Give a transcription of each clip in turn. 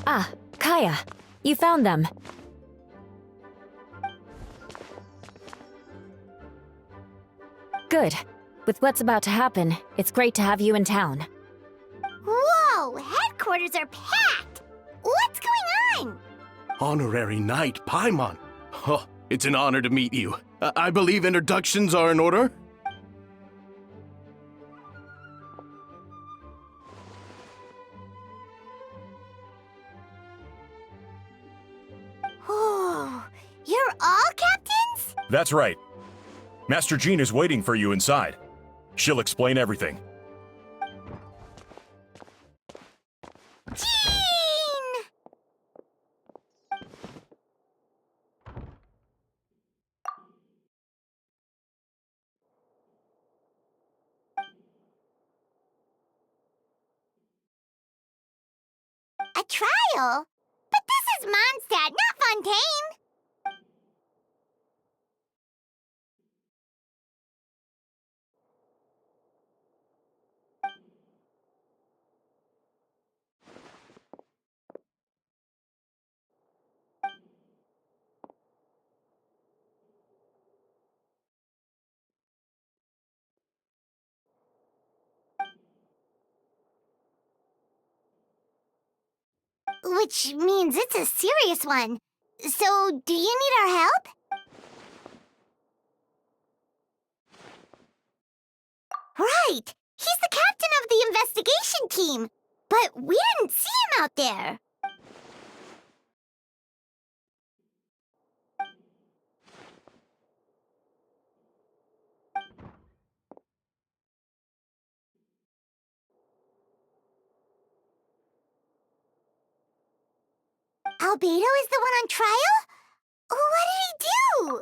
Ah, Kaeya. You found them. Good. With what's about to happen, it's great to have you in town. Whoa! Headquarters are packed! What's going on? Honorary Knight Paimon. Oh, it's an honor to meet you. I believe introductions are in order? Oh, you're all captains? That's right. Master Jean is waiting for you inside. She'll explain everything. Jean! A trial? But this is Mondstadt, not Fontaine! Which means it's a serious one. So, do you need our help? Right! He's the captain of the investigation team! But we didn't see him out there! Albedo is the one on trial? What did he do?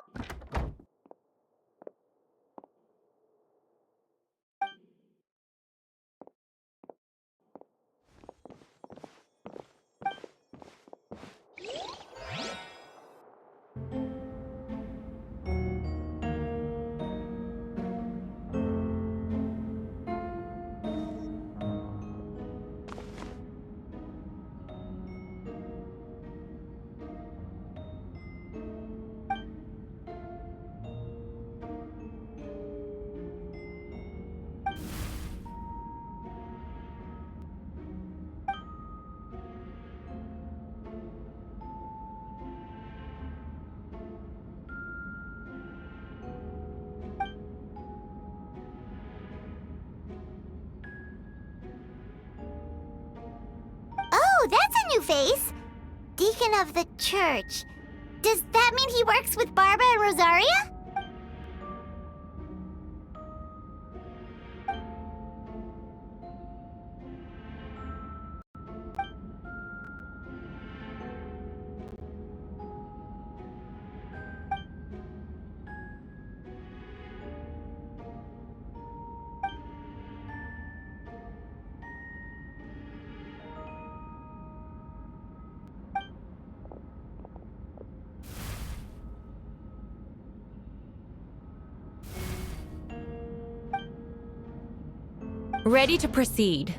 Oh, that's a new face! Deacon of the church. Does that mean he works with Barba and Rosaria? Ready to proceed.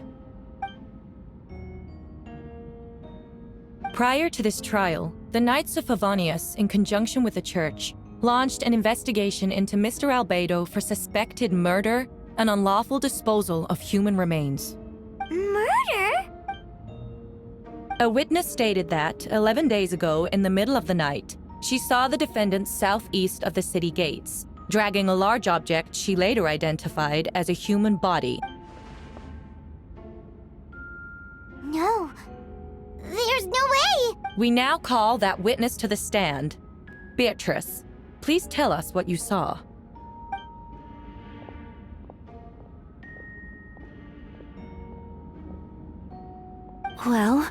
Prior to this trial, the Knights of Favonius, in conjunction with the Church, launched an investigation into Mr. Albedo for suspected murder and unlawful disposal of human remains. Murder? A witness stated that, 11 days ago, in the middle of the night, she saw the defendant southeast of the city gates, dragging a large object she later identified as a human body. No. There's no way! We now call that witness to the stand. Beatrice, please tell us what you saw. Well,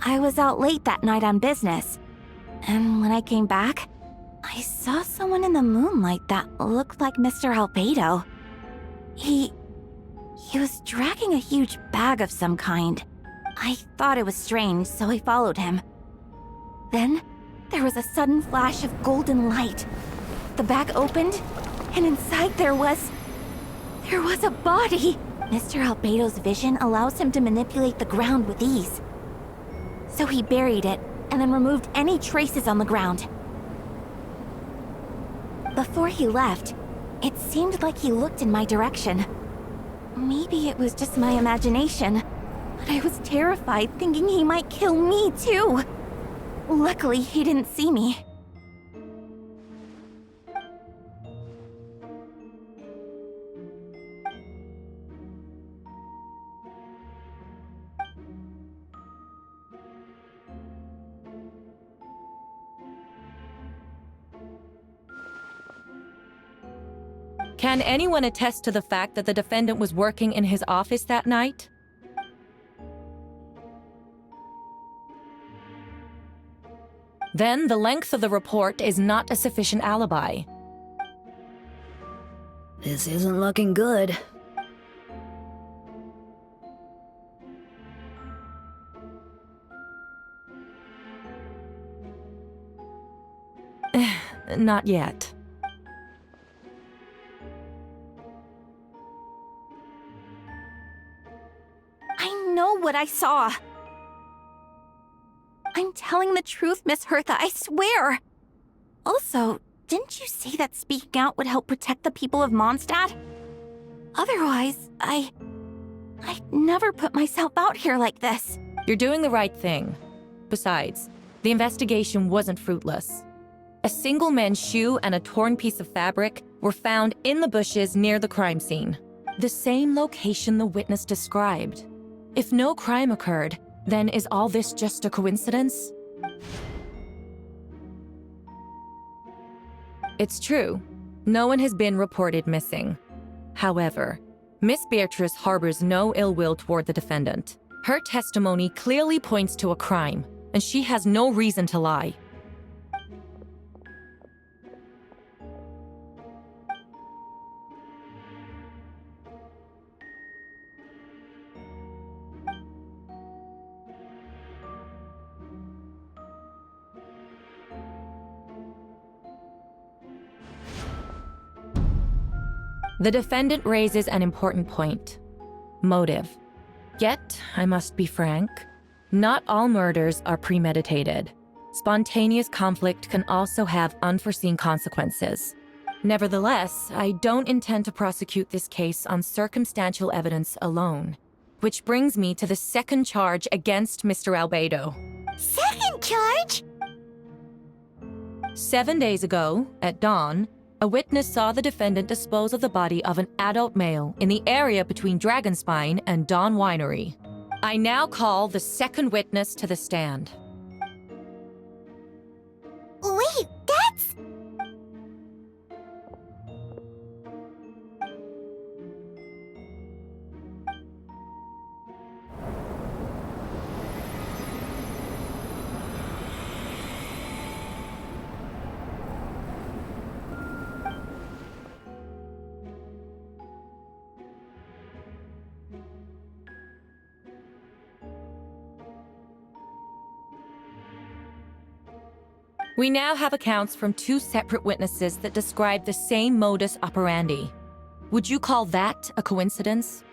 I was out late that night on business. And when I came back, I saw someone in the moonlight that looked like Mr. Albedo. He was dragging a huge bag of some kind. I thought it was strange, so I followed him. Then, there was a sudden flash of golden light. The bag opened, and inside there was a body! Mr. Albedo's vision allows him to manipulate the ground with ease. So he buried it and then removed any traces on the ground. Before he left, it seemed like he looked in my direction. Maybe it was just my imagination, but I was terrified thinking he might kill me too. Luckily, he didn't see me. Can anyone attest to the fact that the defendant was working in his office that night? Then the length of the report is not a sufficient alibi. This isn't looking good. Not yet. I know what I saw. I'm telling the truth, Miss Hertha, I swear. Also, didn't you say that speaking out would help protect the people of Mondstadt? Otherwise, I'd never put myself out here like this. You're doing the right thing. Besides, the investigation wasn't fruitless. A single man's shoe and a torn piece of fabric were found in the bushes near the crime scene. The same location the witness described. If no crime occurred, then is all this just a coincidence? It's true. No one has been reported missing. However, Miss Beatrice harbors no ill will toward the defendant. Her testimony clearly points to a crime, and she has no reason to lie. The defendant raises an important point: motive. Yet, I must be frank, not all murders are premeditated. Spontaneous conflict can also have unforeseen consequences. Nevertheless, I don't intend to prosecute this case on circumstantial evidence alone. Which brings me to the second charge against Mr. Albedo. Second charge? 7 days ago, at dawn, a witness saw the defendant dispose of the body of an adult male in the area between Dragonspine and Dawn Winery. I now call the second witness to the stand. Wait, that's... We now have accounts from two separate witnesses that describe the same modus operandi. Would you call that a coincidence?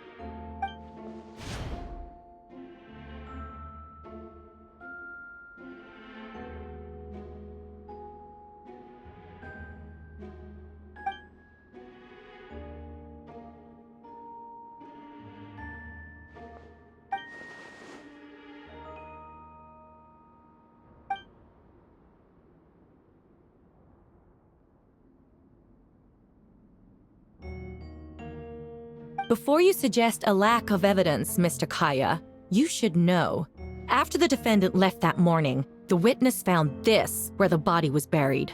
Before you suggest a lack of evidence, Mr. Kaeya, you should know. After the defendant left that morning, the witness found this where the body was buried.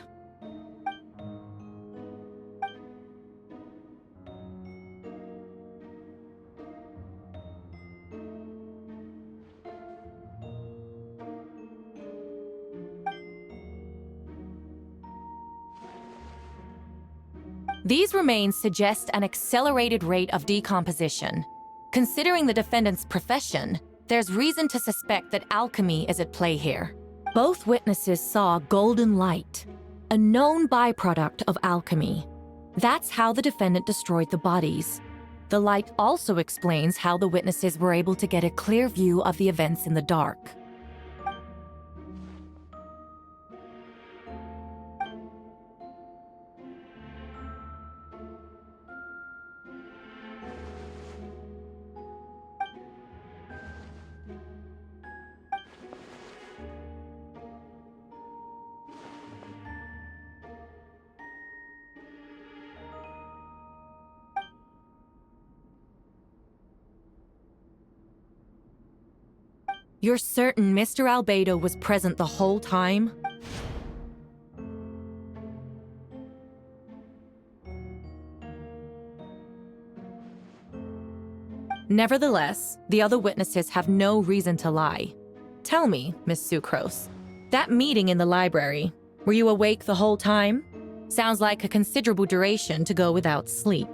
These remains suggest an accelerated rate of decomposition. Considering the defendant's profession, there's reason to suspect that alchemy is at play here. Both witnesses saw golden light, a known byproduct of alchemy. That's how the defendant destroyed the bodies. The light also explains how the witnesses were able to get a clear view of the events in the dark. You're certain Mr. Albedo was present the whole time? Nevertheless, the other witnesses have no reason to lie. Tell me, Miss Sucrose, that meeting in the library, were you awake the whole time? Sounds like a considerable duration to go without sleep.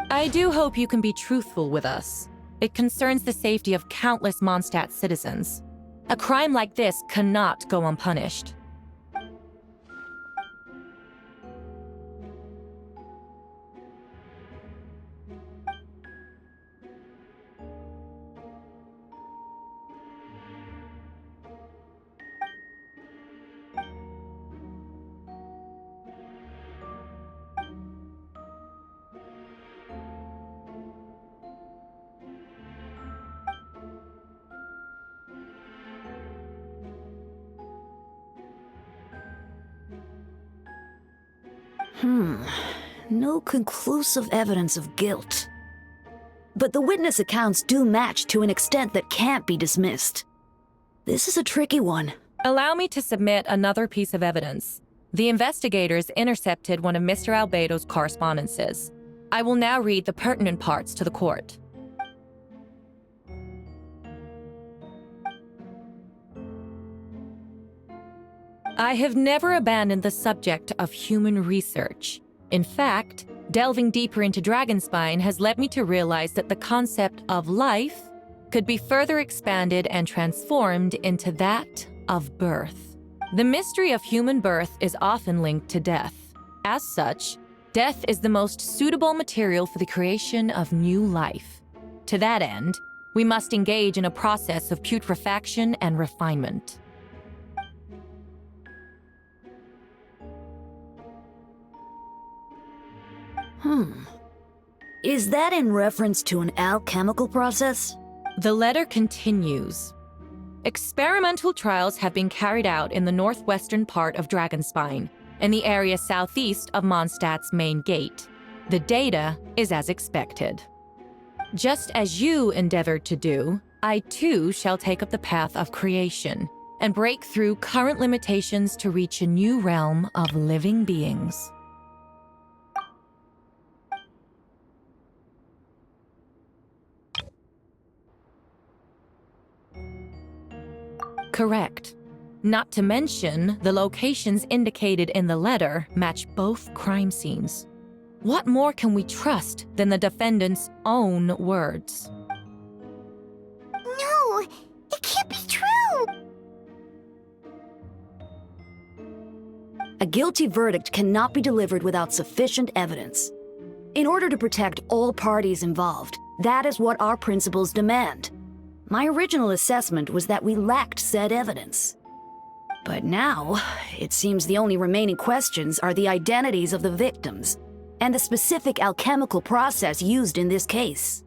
I do hope you can be truthful with us. It concerns the safety of countless Mondstadt citizens. A crime like this cannot go unpunished. No conclusive evidence of guilt. But the witness accounts do match to an extent that can't be dismissed. This is a tricky one. Allow me to submit another piece of evidence. The investigators intercepted one of Mr. Albedo's correspondences. I will now read the pertinent parts to the court. I have never abandoned the subject of human research. In fact, delving deeper into Dragonspine has led me to realize that the concept of life could be further expanded and transformed into that of birth. The mystery of human birth is often linked to death. As such, death is the most suitable material for the creation of new life. To that end, we must engage in a process of putrefaction and refinement. Is that in reference to an alchemical process? The letter continues. Experimental trials have been carried out in the northwestern part of Dragonspine, in the area southeast of Mondstadt's main gate. The data is as expected. Just as you endeavored to do, I too shall take up the path of creation and break through current limitations to reach a new realm of living beings. Correct. Not to mention, the locations indicated in the letter match both crime scenes. What more can we trust than the defendant's own words? No, it can't be true. A guilty verdict cannot be delivered without sufficient evidence. In order to protect all parties involved, that is what our principles demand. My original assessment was that we lacked said evidence. But now, it seems the only remaining questions are the identities of the victims and the specific alchemical process used in this case.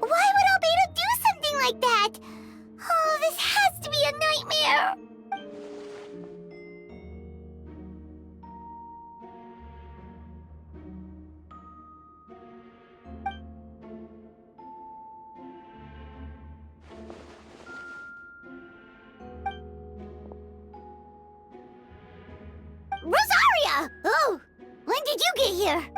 Why would Albedo do something like that? Oh, this has to be a nightmare. Rosaria! Oh, when did you get here?